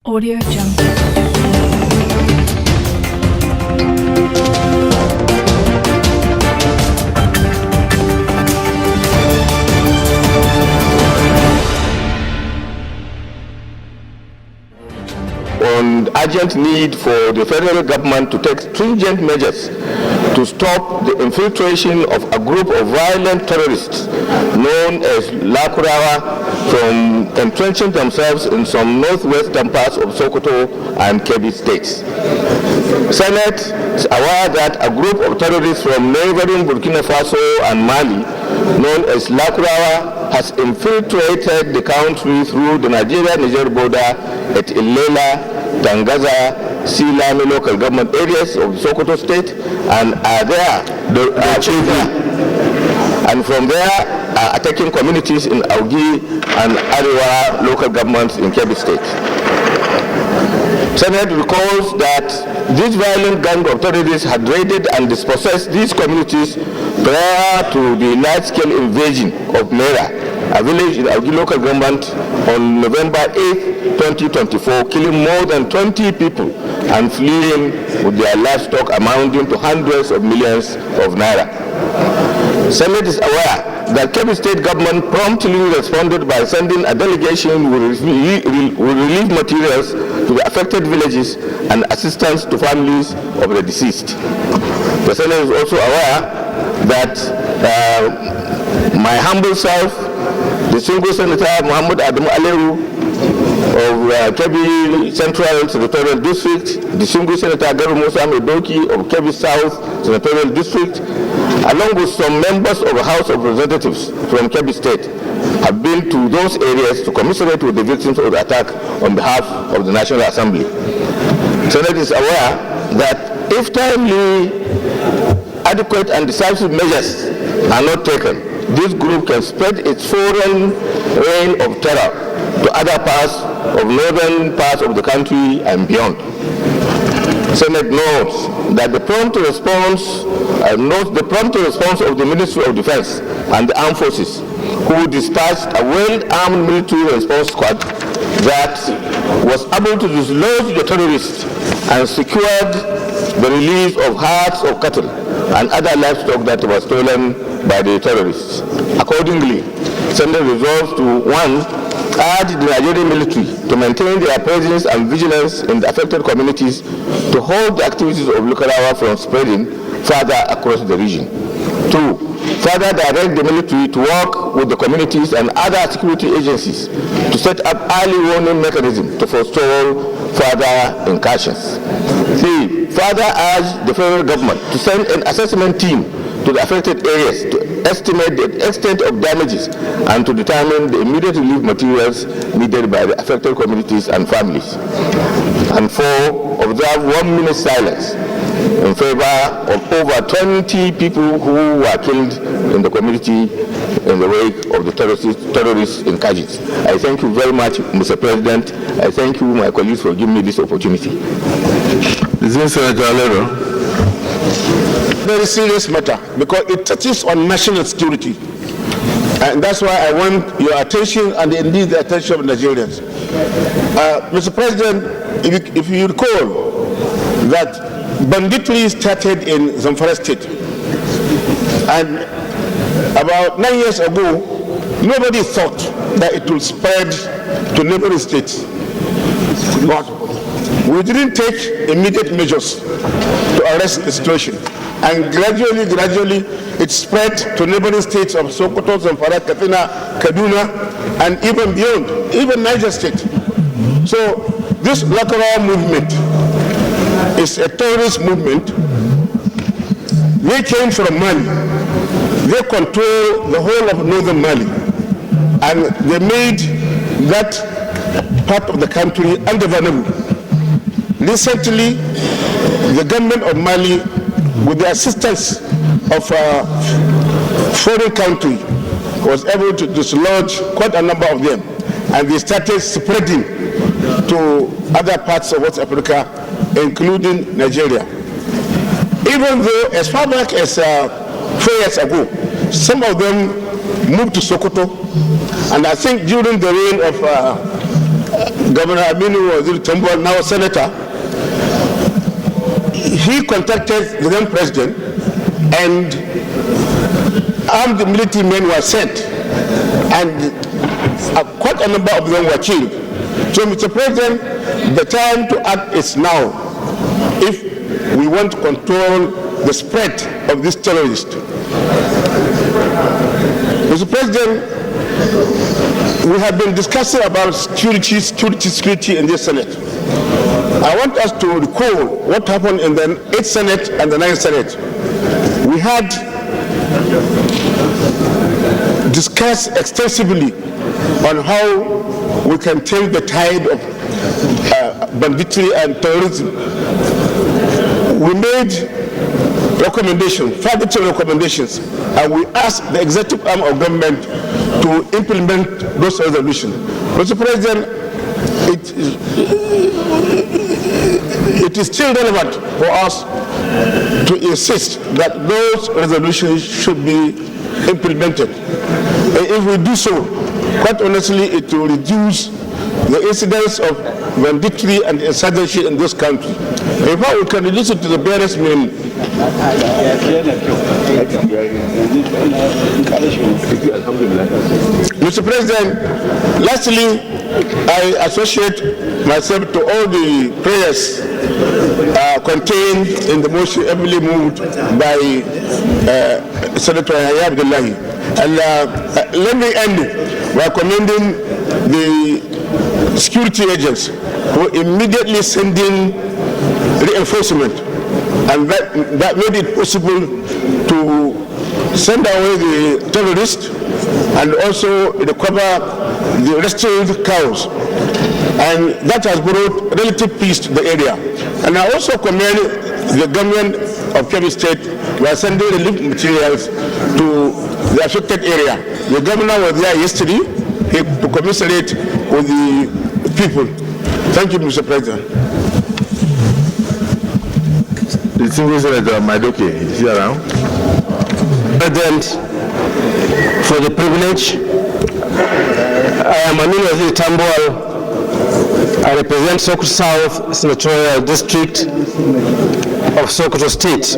Audio Jungle. On urgent need for the federal government to take stringent measures to stop the infiltration of a group of violent terrorists known as Lakurawa from entrenching themselves in some northwestern parts of Sokoto and Kebbi states. Senate is aware that a group of terrorists from neighboring Burkina Faso and Mali known as Lakurawa has infiltrated the country through the Nigeria-Niger border at Ilela, Tangaza, Silami local government areas of Sokoto state, and are there, and from there are attacking communities in Augi and Ariwa local governments in Kebbi state. Senate recalls that this violent gang of terrorists had raided and dispossessed these communities prior to the large-scale invasion of Mera, a village in Augi local government, on November 8, 2024, killing more than 20 people and fleeing with their livestock amounting to hundreds of millions of naira. Senate is aware that Kebbi state government promptly responded by sending a delegation with relief materials to the affected villages and assistance to families of the deceased. The Senate is also aware that my humble self, the single Senator Muhammad Adamu Aleru of Kebbi Central Senatorial District, the single Senator Garu Musa Medoki of Kebbi South Senatorial District, along with some members of the House of Representatives from Kebbi State, have been to those areas to commiserate with the victims of the attack on behalf of the National Assembly. The Senate is aware that if timely, adequate and decisive measures are not taken, this group can spread its foreign reign of terror to other parts of northern parts of the country and beyond. Senate notes that the prompt response of the Ministry of Defense and the Armed Forces, who dispatched a well-armed military response squad that was able to dislodge the terrorists and secured the release of herds of cattle and other livestock that were stolen by the terrorists. Accordingly, Senate resolves to 1. Urge the Nigerian military to maintain their presence and vigilance in the affected communities to hold the activities of Lakurawa from spreading further across the region. 2. Further direct the military to work with the communities and other security agencies to set up early warning mechanisms to forestall further incursions. 3. Further urge the federal government to send an assessment team to the affected areas to estimate the extent of damages and to determine the immediate relief materials needed by the affected communities and families. And 4, observe 1 minute silence in favor of over 20 people who were killed in the community in the wake of the terrorist incursions. I thank you very much, Mr. President. I thank you, my colleagues, for giving me this opportunity. Senator Alero. Very serious matter because it touches on national security, and that's why I want your attention and indeed the attention of Nigerians. Mr. President, if you recall that banditry started in Zamfara State, and about 9 years ago, nobody thought that it would spread to neighboring states. But we didn't take immediate measures to arrest the situation. And gradually, it spread to neighboring states of Sokoto, Zamfara, Katsina, Kaduna, and even beyond, even Niger State. So this Lakurawa movement is a terrorist movement. They came from Mali. They control the whole of northern Mali. And they made that part of the country ungovernable. Recently, the government of Mali, with the assistance of a foreign country, was able to dislodge quite a number of them, and they started spreading to other parts of West Africa, including Nigeria. Even though, as far back as 4 years ago, some of them moved to Sokoto, and I think during the reign of Governor Aminu Waziri Tambuwal, now senator, he contacted the then president, and armed military men were sent, and quite a number of them were killed. So, Mr. President, the time to act is now if we want to control the spread of this terrorist. Mr. President, we have been discussing about security in this Senate. I want us to recall what happened in the 8th Senate and the 9th Senate. We had discussed extensively on how we can turn the tide of banditry and terrorism. We made recommendations, 5 recommendations, and we asked the executive arm of government to implement those resolutions. Mr. President, it is still relevant for us to insist that those resolutions should be implemented. And if we do so, quite honestly, it will reduce the incidence of banditry and insurgency in this country. In fact, we can reduce it to the barest minimum. Mr. President, lastly, I associate myself to all the prayers contained in the motion heavily moved by Senator Yahya Abdullahi. And let me end by commending the security agents who immediately sent in reinforcement, and that made it possible to send away the terrorists and also recover the rescued cows. And that has brought relative peace to the area. And I also commend the government of Kebbi State by sending relief materials to the affected area. The governor was there yesterday to commiserate with the people. Thank you, Mr. President. Distinguished Senator Maidoke, is he around? President, for the privilege. I am Aminu Waziri Tambuwal. I represent Sokoto South Senatorial District of Sokoto State.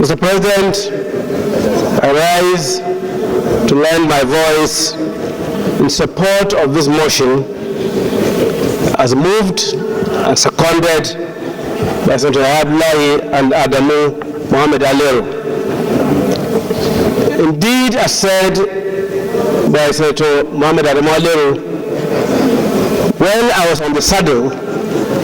Mr. President, I rise to lend my voice in support of this motion as moved and seconded by Senator Abdullahi and Adamu Mohammed Aliru. Indeed, as said by Senator Mohammed Adamu Aliru, when I was on the saddle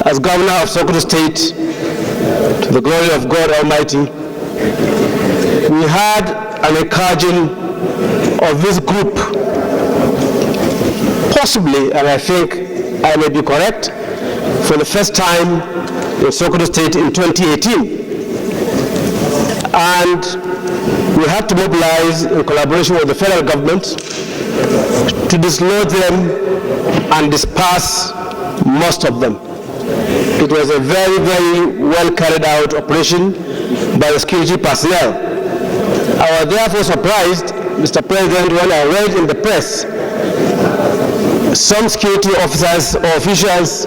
as Governor of Sokoto State, to the glory of God Almighty, we had an encouraging of this group, possibly, and I think I may be correct, for the first time in Sokoto State in 2018. And we had to mobilize in collaboration with the federal government to dislodge them and disperse most of them. It was a very, very well carried out operation by the security personnel. I was therefore surprised, Mr. President, when I read in the press some security officers or officials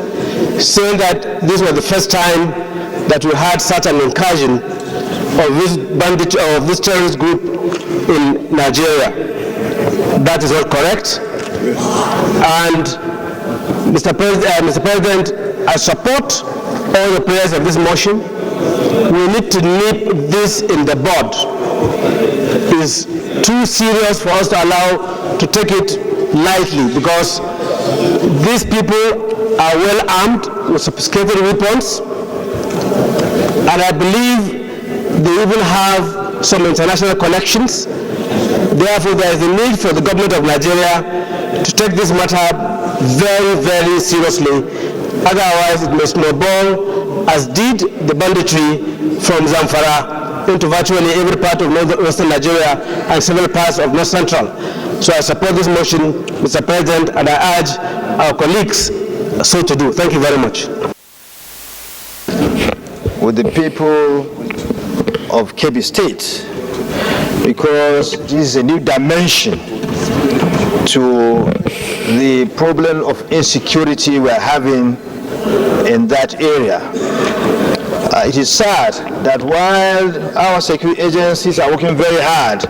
saying that this was the first time that we had such an incursion of this bandit of this terrorist group in Nigeria. That is not correct. And Mr. President, I support all the prayers of this motion. We need to nip this in the bud. It is too serious for us to allow to take it lightly, because these people are well armed with sophisticated weapons, and I believe they even have some international connections. Therefore, there is a need for the government of Nigeria to take this matter very, very seriously. Otherwise, it may snowball, as did the banditry from Zamfara into virtually every part of northwestern Nigeria and several parts of north central. So I support this motion, Mr. President, and I urge our colleagues so to do. Thank you very much. With the people of Kebbi State, because this is a new dimension to the problem of insecurity we're having in that area. It is sad that while our security agencies are working very hard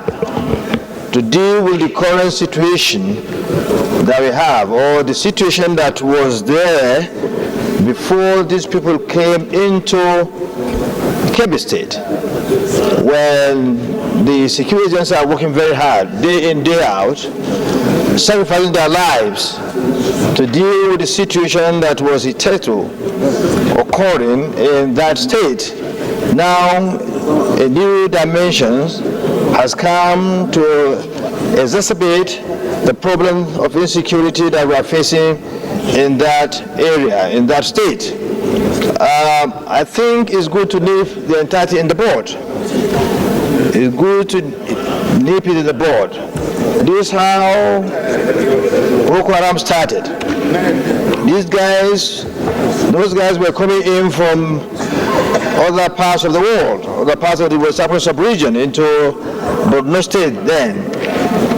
to deal with the current situation that we have, or the situation that was there before these people came into Kebbi State, when the security agencies are working very hard, day in, day out, sacrificing their lives to deal with the situation that was hitherto occurring in that state. Now, a new dimension has come to exacerbate the problem of insecurity that we are facing in that area, in that state. I think it's good to nip the entirety in the bud. It's good to nip it in the bud. This is how Boko Haram started. These guys, those guys were coming in from other parts of the world, other parts of the West African sub-region into Borno State then.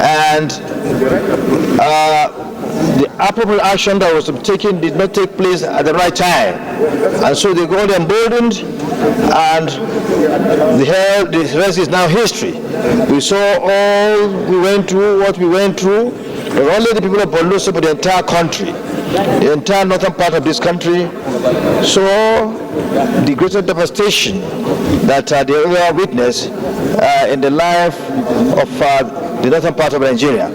And the appropriate action that was taken did not take place at the right time. And so they got emboldened, and the rest is now history. We saw all we went through, what we went through, but only the people of Borno State, but the entire country, the entire northern part of this country, saw the greater devastation that they ever witnessed in the life of the northern part of Nigeria.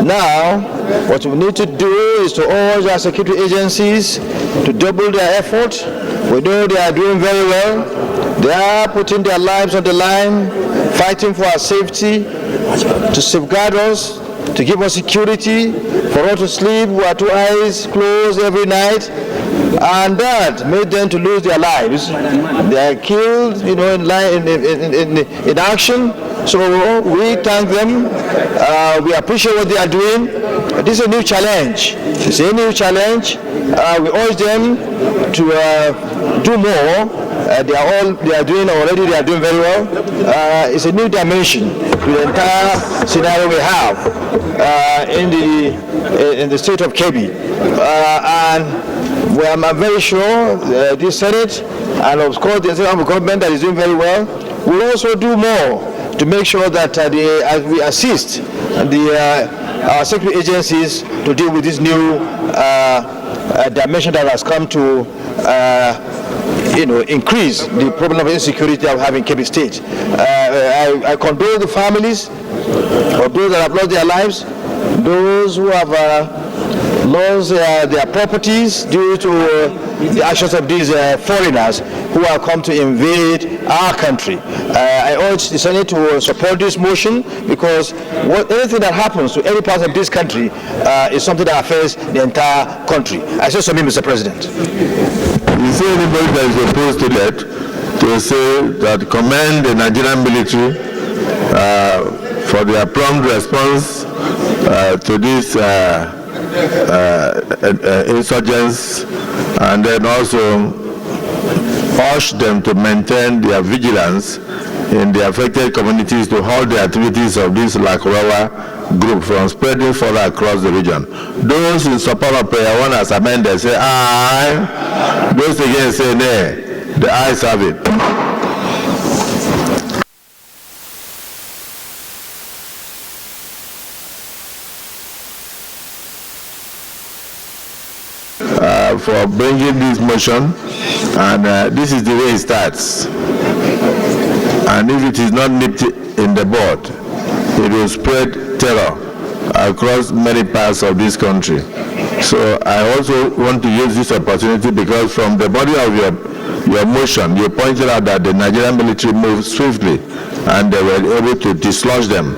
Now, what we need to do is to urge our security agencies to double their effort. We know they are doing very well. They are putting their lives on the line, fighting for our safety, to safeguard us, to give us security, for us to sleep with our two eyes closed every night. And that made them to lose their lives. They are killed, in action. So we thank them. We appreciate what they are doing. This is a new challenge. It's a new challenge. We urge them to do more. They are doing very well. It's a new dimension to the entire scenario we have in the state of Kebbi. And I'm very sure the Senate and of course the Senate government that is doing very well will also do more to make sure that we assist our security agencies to deal with this new dimension that has come to increase the problem of insecurity that we have in Kebbi State. I condole the families of those that have lost their lives, those who have lost their properties due to the actions of these foreigners who have come to invade our country. I urge the Senate to support this motion, because anything that happens to any part of this country is something that affects the entire country. I say so, Mr. President. You see anybody that is opposed to that to say that commend the Nigerian military for their prompt response to these insurgents, and then also urge them to maintain their vigilance in the affected communities to halt the activities of this Lakurawa group from spreading further across the region. Those in support of prayer one as amended say aye. Those against say nay. The ayes have it. For bringing this motion, and this is the way it starts. And if it is not nipped in the bud, it will spread terror across many parts of this country. So I also want to use this opportunity, because from the body of your motion, you pointed out that the Nigerian military moved swiftly and they were able to dislodge them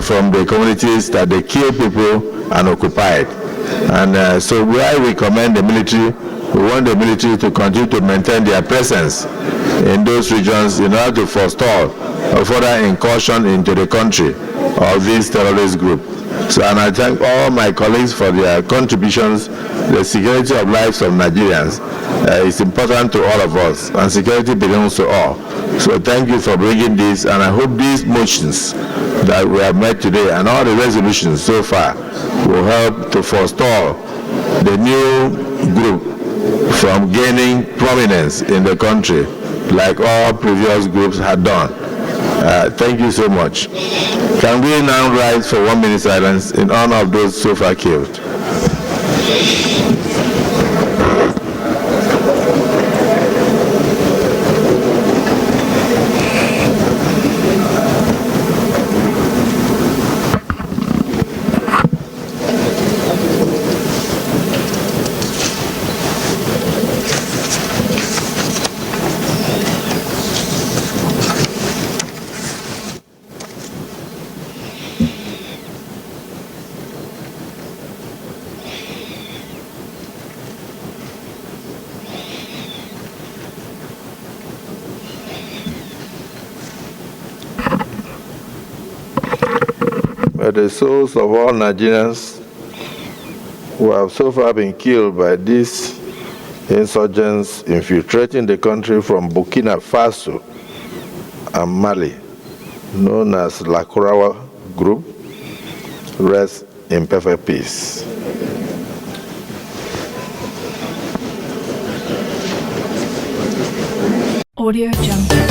from the communities that they killed people and occupied. And so where we commend the military, we want the military to continue to maintain their presence in those regions in order to forestall a further incursion into the country of this terrorist group. So, and I thank all my colleagues for their contributions. The security of lives of Nigerians is important to all of us, and security belongs to all. So thank you for bringing this, and I hope these motions that we have met today and all the resolutions so far will help to forestall the new group from gaining prominence in the country like all previous groups had done. Thank you so much. Can we now rise for 1 minute silence in honor of those so far killed? The souls of all Nigerians who have so far been killed by these insurgents infiltrating the country from Burkina Faso and Mali, known as Lakurawa Group, rest in perfect peace. Audio Jungle.